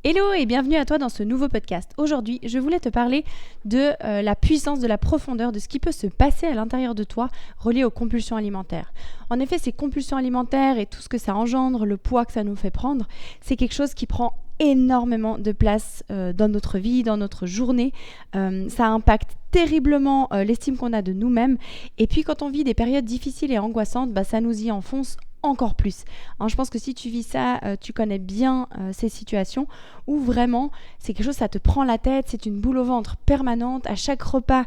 Hello et bienvenue à toi dans ce nouveau podcast. Aujourd'hui, je voulais te parler de la puissance, de la profondeur, de ce qui peut se passer à l'intérieur de toi relié aux compulsions alimentaires. En effet, ces compulsions alimentaires et tout ce que ça engendre, le poids que ça nous fait prendre, c'est quelque chose qui prend énormément de place dans notre vie, dans notre journée. Ça impacte terriblement l'estime qu'on a de nous-mêmes. Et puis quand on vit des périodes difficiles et angoissantes, ça nous y enfonce encore plus. Alors, je pense que si tu vis ça, tu connais bien ces situations où vraiment c'est quelque chose, ça te prend la tête, c'est une boule au ventre permanente. À chaque repas,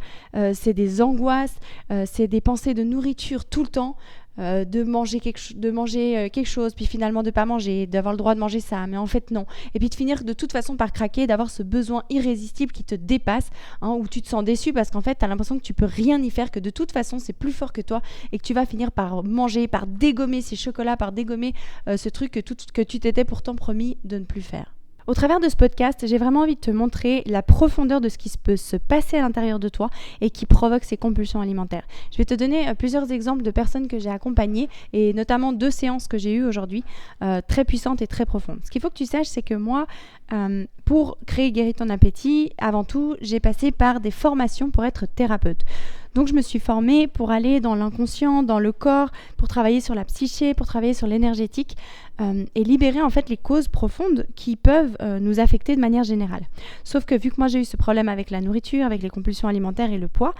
c'est des angoisses, c'est des pensées de nourriture tout le temps. De manger quelque chose, puis finalement de pas manger, d'avoir le droit de manger ça, mais en fait non. Et puis de finir de toute façon par craquer, d'avoir ce besoin irrésistible qui te dépasse, où tu te sens déçu parce qu'en fait tu as l'impression que tu peux rien y faire, que de toute façon c'est plus fort que toi et que tu vas finir par manger, par dégommer ces chocolats, par dégommer ce truc que tu t'étais pourtant promis de ne plus faire. Au travers de ce podcast, j'ai vraiment envie de te montrer la profondeur de ce qui peut se passer à l'intérieur de toi et qui provoque ces compulsions alimentaires. Je vais te donner plusieurs exemples de personnes que j'ai accompagnées et notamment 2 séances que j'ai eues aujourd'hui, très puissantes et très profondes. Ce qu'il faut que tu saches, c'est que moi, pour créer Guéris ton appétit, avant tout, j'ai passé par des formations pour être thérapeute. Donc je me suis formée pour aller dans l'inconscient, dans le corps, pour travailler sur la psyché, pour travailler sur l'énergétique et libérer en fait les causes profondes qui peuvent nous affecter de manière générale. Sauf que vu que moi j'ai eu ce problème avec la nourriture, avec les compulsions alimentaires et le poids,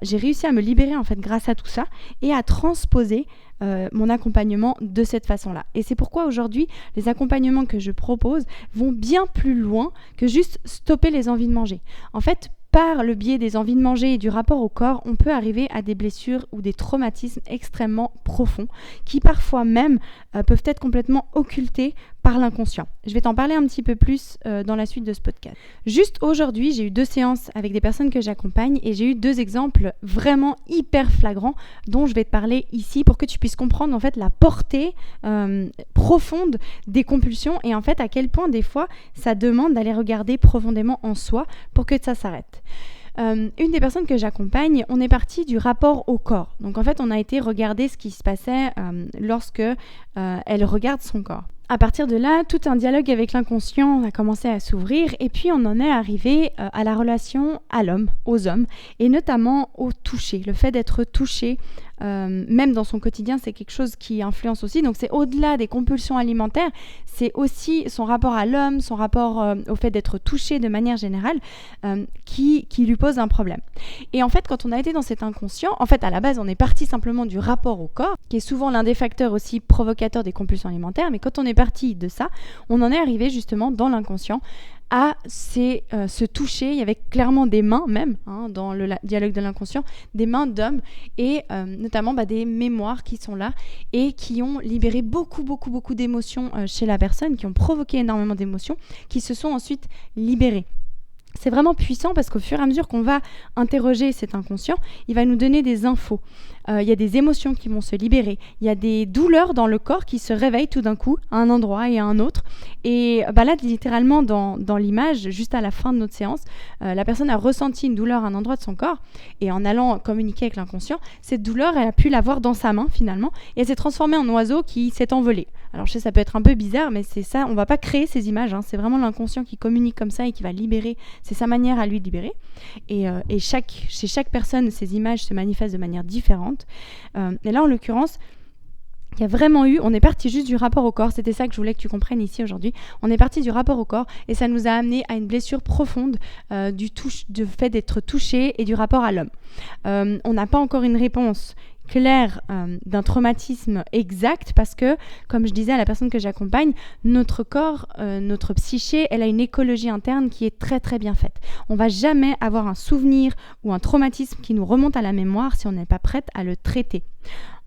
j'ai réussi à me libérer en fait grâce à tout ça et à transposer mon accompagnement de cette façon-là. Et c'est pourquoi aujourd'hui, les accompagnements que je propose vont bien plus loin que juste stopper les envies de manger. En fait, par le biais des envies de manger et du rapport au corps, on peut arriver à des blessures ou des traumatismes extrêmement profonds qui parfois même peuvent être complètement occultés par l'inconscient. Je vais t'en parler un petit peu plus dans la suite de ce podcast. Juste aujourd'hui, j'ai eu 2 séances avec des personnes que j'accompagne et j'ai eu 2 exemples vraiment hyper flagrants dont je vais te parler ici pour que tu puisses comprendre en fait la portée profonde des compulsions et en fait à quel point des fois ça demande d'aller regarder profondément en soi pour que ça s'arrête. Une des personnes que j'accompagne, on est parti du rapport au corps. Donc en fait, on a été regarder ce qui se passait lorsque elle regarde son corps. À partir de là, tout un dialogue avec l'inconscient a commencé à s'ouvrir et puis on en est arrivé à la relation à l'homme, aux hommes et notamment au toucher. Le fait d'être touché, même dans son quotidien, c'est quelque chose qui influence aussi. Donc c'est au-delà des compulsions alimentaires, c'est aussi son rapport à l'homme, son rapport au fait d'être touché de manière générale qui lui pose un problème. Et en fait, quand on a été dans cet inconscient, en fait à la base on est parti simplement du rapport au corps, qui est souvent l'un des facteurs aussi provocateurs des compulsions alimentaires, mais quand on est parti de ça, on en est arrivé justement dans l'inconscient à se toucher. Il y avait clairement des mains même, dans le dialogue de l'inconscient, des mains d'hommes et notamment des mémoires qui sont là et qui ont libéré beaucoup d'émotions chez la personne, qui ont provoqué énormément d'émotions, qui se sont ensuite libérées. C'est vraiment puissant parce qu'au fur et à mesure qu'on va interroger cet inconscient, il va nous donner des infos. Il y a des émotions qui vont se libérer. Il y a des douleurs dans le corps qui se réveillent tout d'un coup à un endroit et à un autre. Et là, littéralement, dans l'image, juste à la fin de notre séance, la personne a ressenti une douleur à un endroit de son corps. Et en allant communiquer avec l'inconscient, cette douleur, elle a pu l'avoir dans sa main finalement. Et elle s'est transformée en oiseau qui s'est envolé. Alors je sais, ça peut être un peu bizarre, mais c'est ça. On ne va pas créer ces images. C'est vraiment l'inconscient qui communique comme ça et qui va libérer. C'est sa manière à lui de libérer. Et chez chaque personne, ces images se manifestent de manière différente. Et là, en l'occurrence, il y a vraiment eu, on est parti juste du rapport au corps, c'était ça que je voulais que tu comprennes ici aujourd'hui, on est parti du rapport au corps et ça nous a amené à une blessure profonde du fait d'être touché et du rapport à l'homme. On n'a pas encore une réponse claire d'un traumatisme exact parce que, comme je disais à la personne que j'accompagne, notre corps, notre psyché, elle a une écologie interne qui est très très bien faite. On va jamais avoir un souvenir ou un traumatisme qui nous remonte à la mémoire si on n'est pas prête à le traiter.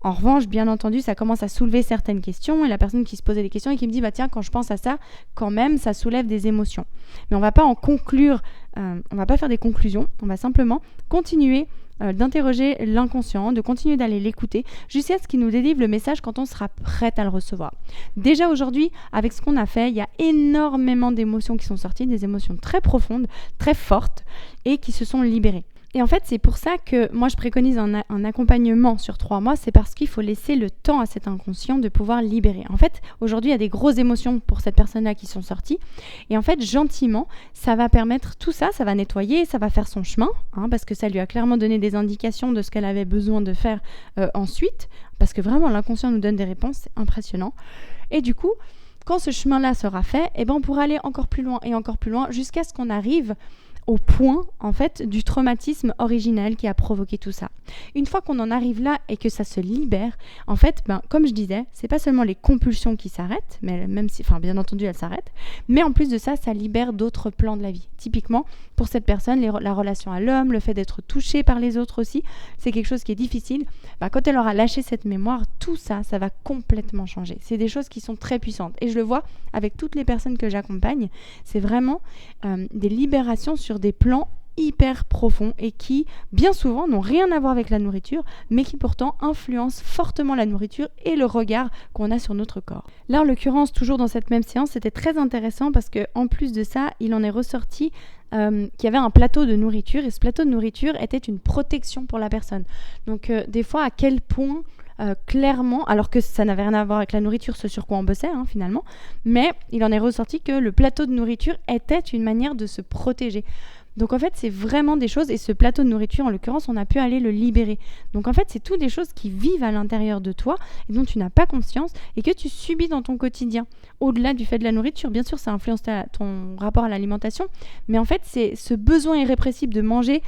En revanche, bien entendu, ça commence à soulever certaines questions et la personne qui se posait des questions et qui me dit tiens, quand je pense à ça, quand même, ça soulève des émotions. Mais on va pas en conclure, on va pas faire des conclusions, on va simplement continuer d'interroger l'inconscient, de continuer d'aller l'écouter jusqu'à ce qu'il nous délivre le message quand on sera prête à le recevoir. Déjà aujourd'hui, avec ce qu'on a fait, il y a énormément d'émotions qui sont sorties, des émotions très profondes, très fortes et qui se sont libérées. Et en fait, c'est pour ça que moi, je préconise un accompagnement sur 3 mois. C'est parce qu'il faut laisser le temps à cet inconscient de pouvoir libérer. En fait, aujourd'hui, il y a des grosses émotions pour cette personne-là qui sont sorties. Et en fait, gentiment, ça va permettre tout ça, ça va nettoyer, ça va faire son chemin, parce que ça lui a clairement donné des indications de ce qu'elle avait besoin de faire ensuite. Parce que vraiment, l'inconscient nous donne des réponses, c'est impressionnant. Et du coup, quand ce chemin-là sera fait, on pourra aller encore plus loin et encore plus loin jusqu'à ce qu'on arrive au point, en fait, du traumatisme originel qui a provoqué tout ça. Une fois qu'on en arrive là et que ça se libère, en fait, comme je disais, c'est pas seulement les compulsions qui s'arrêtent, mais même si, bien entendu, elles s'arrêtent, mais en plus de ça, ça libère d'autres plans de la vie. Typiquement, pour cette personne, la relation à l'homme, le fait d'être touché par les autres aussi, c'est quelque chose qui est difficile. Quand elle aura lâché cette mémoire, tout ça, ça va complètement changer. C'est des choses qui sont très puissantes. Et je le vois avec toutes les personnes que j'accompagne, c'est vraiment des libérations sur des plans hyper profonds et qui, bien souvent, n'ont rien à voir avec la nourriture, mais qui pourtant influencent fortement la nourriture et le regard qu'on a sur notre corps. Là, en l'occurrence, toujours dans cette même séance, c'était très intéressant parce qu'en plus de ça, il en est ressorti qu'il y avait un plateau de nourriture et ce plateau de nourriture était une protection pour la personne. Donc, des fois, à quel point clairement, alors que ça n'avait rien à voir avec la nourriture, ce sur quoi on bossait finalement, mais il en est ressorti que le plateau de nourriture était une manière de se protéger. Donc en fait, c'est vraiment des choses, et ce plateau de nourriture, en l'occurrence, on a pu aller le libérer. Donc en fait, c'est tout des choses qui vivent à l'intérieur de toi et dont tu n'as pas conscience et que tu subis dans ton quotidien. Au-delà du fait de la nourriture, bien sûr, ça influence ton rapport à l'alimentation, mais en fait, c'est ce besoin irrépressible de manger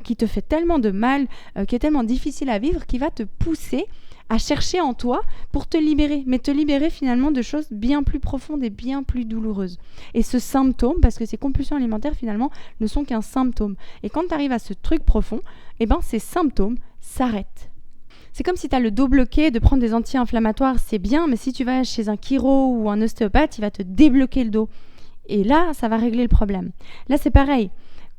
qui te fait tellement de mal, qui est tellement difficile à vivre, qui va te pousser à chercher en toi pour te libérer, mais te libérer finalement de choses bien plus profondes et bien plus douloureuses. Et ce symptôme, parce que ces compulsions alimentaires finalement ne sont qu'un symptôme. Et quand tu arrives à ce truc profond, ces symptômes s'arrêtent. C'est comme si tu as le dos bloqué, de prendre des anti-inflammatoires, c'est bien, mais si tu vas chez un chiro ou un ostéopathe, il va te débloquer le dos. Et là, ça va régler le problème. Là, c'est pareil.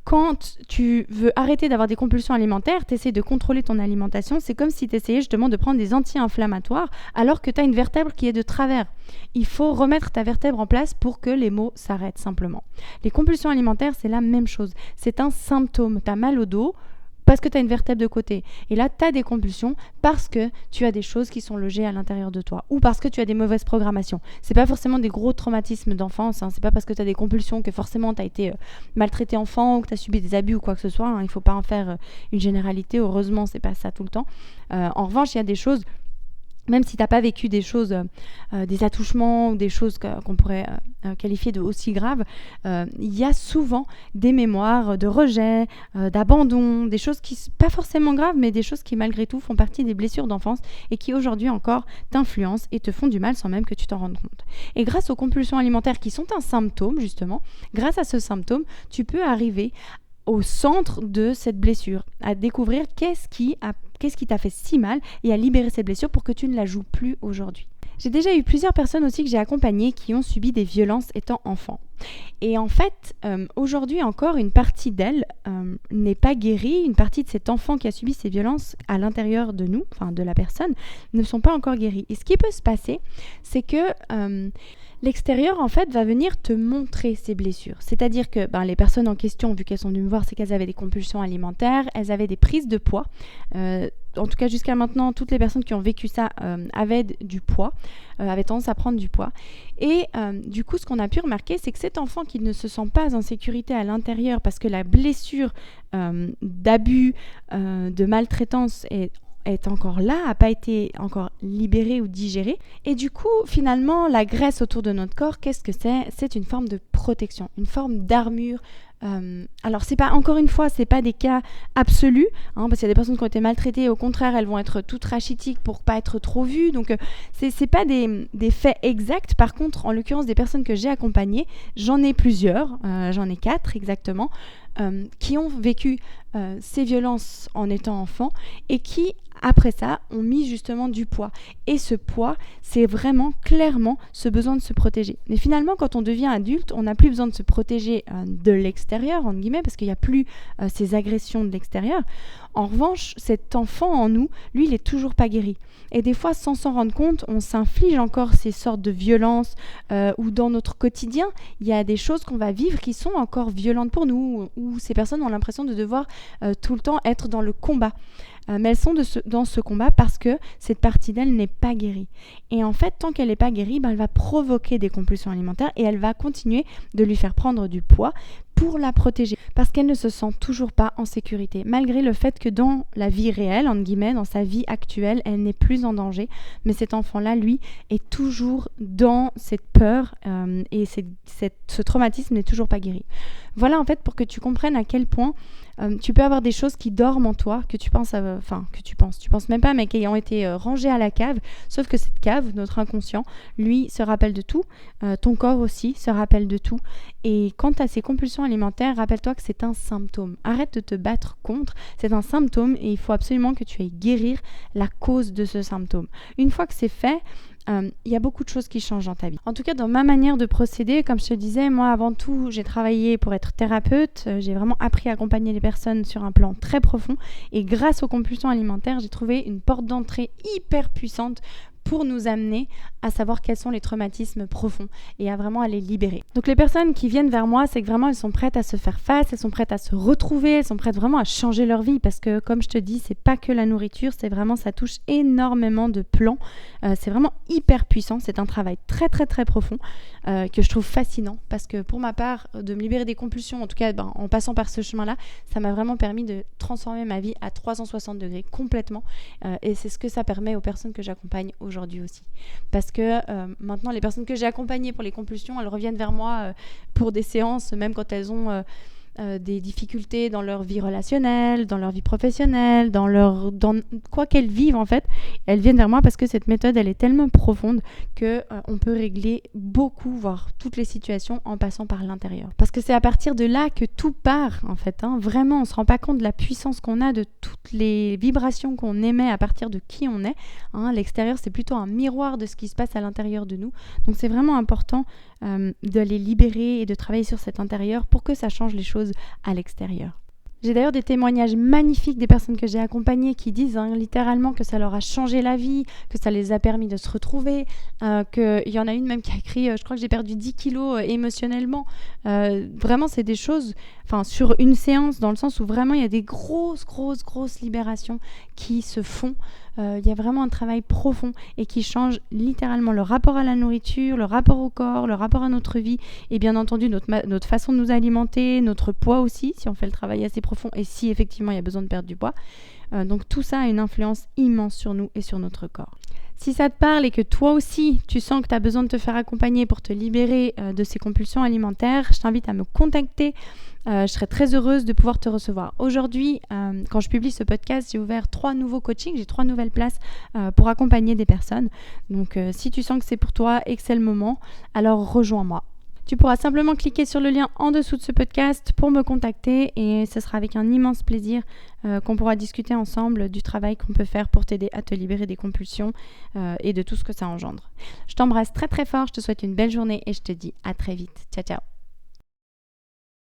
Quand tu veux arrêter d'avoir des compulsions alimentaires, tu essaies de contrôler ton alimentation, c'est comme si tu essayais justement de prendre des anti-inflammatoires alors que tu as une vertèbre qui est de travers. Il faut remettre ta vertèbre en place pour que les maux s'arrêtent simplement. Les compulsions alimentaires, c'est la même chose. C'est un symptôme. Tu as mal au dos parce que tu as une vertèbre de côté. Et là, tu as des compulsions parce que tu as des choses qui sont logées à l'intérieur de toi ou parce que tu as des mauvaises programmations. C'est pas forcément des gros traumatismes d'enfance. C'est pas parce que tu as des compulsions que forcément tu as été maltraité enfant ou que tu as subi des abus ou quoi que ce soit. Il faut pas en faire une généralité. Heureusement, c'est pas ça tout le temps. En revanche, il y a des choses, même si tu n'as pas vécu des choses, des attouchements ou des choses qu'on pourrait qualifier de aussi graves, il y a souvent des mémoires de rejet, d'abandon, des choses qui, pas forcément graves, mais des choses qui malgré tout font partie des blessures d'enfance et qui aujourd'hui encore t'influencent et te font du mal sans même que tu t'en rendes compte. Et grâce aux compulsions alimentaires qui sont un symptôme justement, grâce à ce symptôme, tu peux arriver au centre de cette blessure, à découvrir qu'est-ce qui t'a fait si mal et à libérer cette blessure pour que tu ne la joues plus aujourd'hui. J'ai déjà eu plusieurs personnes aussi que j'ai accompagnées qui ont subi des violences étant enfants. Et en fait, aujourd'hui encore, une partie d'elles n'est pas guérie. Une partie de cet enfant qui a subi ces violences à l'intérieur de nous, enfin de la personne, ne sont pas encore guéries. Et ce qui peut se passer, c'est que l'extérieur, en fait, va venir te montrer ces blessures. C'est-à-dire que les personnes en question, vu qu'elles sont venues me voir, c'est qu'elles avaient des compulsions alimentaires, elles avaient des prises de poids. En tout cas, jusqu'à maintenant, toutes les personnes qui ont vécu ça avaient du poids, avaient tendance à prendre du poids. Et du coup, ce qu'on a pu remarquer, c'est que cet enfant qui ne se sent pas en sécurité à l'intérieur parce que la blessure d'abus, de maltraitance est encore là, n'a pas été encore libérée ou digérée. Et du coup, finalement, la graisse autour de notre corps, qu'est-ce que c'est ? C'est une forme de protection, une forme d'armure. Alors, c'est pas, encore une fois, c'est pas des cas absolus, parce qu'il y a des personnes qui ont été maltraitées, au contraire, elles vont être toutes rachitiques pour pas être trop vues. Donc, c'est pas des faits exacts. Par contre, en l'occurrence, des personnes que j'ai accompagnées, j'en ai plusieurs, j'en ai 4 exactement, qui ont vécu ces violences en étant enfants et qui, après ça, ont mis justement du poids. Et ce poids, c'est vraiment clairement ce besoin de se protéger. Mais finalement, quand on devient adulte, on n'a plus besoin de se protéger de l'extérieur, entre guillemets, parce qu'il n'y a plus ces agressions de l'extérieur. En revanche, cet enfant en nous, lui, il n'est toujours pas guéri. Et des fois, sans s'en rendre compte, on s'inflige encore ces sortes de violences ou dans notre quotidien, il y a des choses qu'on va vivre qui sont encore violentes pour nous ou où ces personnes ont l'impression de devoir tout le temps être dans le combat. Mais elles sont dans ce combat parce que cette partie d'elle n'est pas guérie. Et en fait, tant qu'elle n'est pas guérie, elle va provoquer des compulsions alimentaires et elle va continuer de lui faire prendre du poids pour la protéger. Parce qu'elle ne se sent toujours pas en sécurité. Malgré le fait que dans la vie réelle, entre guillemets, dans sa vie actuelle, elle n'est plus en danger. Mais cet enfant-là, lui, est toujours dans cette peur et ce traumatisme n'est toujours pas guéri. Voilà en fait pour que tu comprennes à quel point tu peux avoir des choses qui dorment en toi, que tu penses même pas, mais qui ont été rangées à la cave, sauf que cette cave, notre inconscient, lui, se rappelle de tout, ton corps aussi se rappelle de tout, et quand tu as ces compulsions alimentaires, rappelle-toi que c'est un symptôme. Arrête de te battre contre, c'est un symptôme et il faut absolument que tu ailles guérir la cause de ce symptôme. Une fois que c'est fait, il y a beaucoup de choses qui changent dans ta vie. En tout cas, dans ma manière de procéder, comme je te disais, moi avant tout, j'ai travaillé pour être thérapeute. J'ai vraiment appris à accompagner les personnes sur un plan très profond. Et grâce aux compulsions alimentaires, j'ai trouvé une porte d'entrée hyper puissante pour nous amener à savoir quels sont les traumatismes profonds et à vraiment les libérer. Donc les personnes qui viennent vers moi, c'est que vraiment elles sont prêtes à se faire face, elles sont prêtes à se retrouver, elles sont prêtes vraiment à changer leur vie parce que comme je te dis, c'est pas que la nourriture, c'est vraiment, ça touche énormément de plans. C'est vraiment hyper puissant, c'est un travail très très très profond que je trouve fascinant parce que pour ma part, de me libérer des compulsions, en tout cas en passant par ce chemin-là, ça m'a vraiment permis de transformer ma vie à 360 degrés complètement et c'est ce que ça permet aux personnes que j'accompagne aujourd'hui aussi. Parce que maintenant, les personnes que j'ai accompagnées pour les compulsions, elles reviennent vers moi pour des séances, même quand elles ont des difficultés dans leur vie relationnelle, dans leur vie professionnelle, dans quoi qu'elles vivent en fait, elles viennent vers moi parce que cette méthode elle est tellement profonde que on peut régler beaucoup, voire toutes les situations en passant par l'intérieur. Parce que c'est à partir de là que tout part en fait. Vraiment, on se rend pas compte de la puissance qu'on a, de toutes les vibrations qu'on émet à partir de qui on est. L'extérieur c'est plutôt un miroir de ce qui se passe à l'intérieur de nous. Donc c'est vraiment important de les libérer et de travailler sur cet intérieur pour que ça change les choses à l'extérieur. J'ai d'ailleurs des témoignages magnifiques des personnes que j'ai accompagnées qui disent littéralement que ça leur a changé la vie, que ça les a permis de se retrouver, qu'il y en a une même qui a écrit je crois que j'ai perdu 10 kilos émotionnellement. Vraiment c'est des choses sur une séance, dans le sens où vraiment il y a des grosses libérations qui se font. Il y a vraiment un travail profond et qui change littéralement le rapport à la nourriture, le rapport au corps, le rapport à notre vie et bien entendu notre façon de nous alimenter, notre poids aussi, si on fait le travail assez profond et si effectivement il y a besoin de perdre du poids. Donc tout ça a une influence immense sur nous et sur notre corps. Si ça te parle et que toi aussi, tu sens que tu as besoin de te faire accompagner pour te libérer de ces compulsions alimentaires, je t'invite à me contacter. Je serais très heureuse de pouvoir te recevoir. Aujourd'hui, quand je publie ce podcast, j'ai ouvert 3 nouveaux coachings, j'ai 3 nouvelles places pour accompagner des personnes. Donc, si tu sens que c'est pour toi et que c'est le moment, alors rejoins-moi. Tu pourras simplement cliquer sur le lien en dessous de ce podcast pour me contacter et ce sera avec un immense plaisir qu'on pourra discuter ensemble du travail qu'on peut faire pour t'aider à te libérer des compulsions et de tout ce que ça engendre. Je t'embrasse très très fort, je te souhaite une belle journée et je te dis à très vite. Ciao ciao.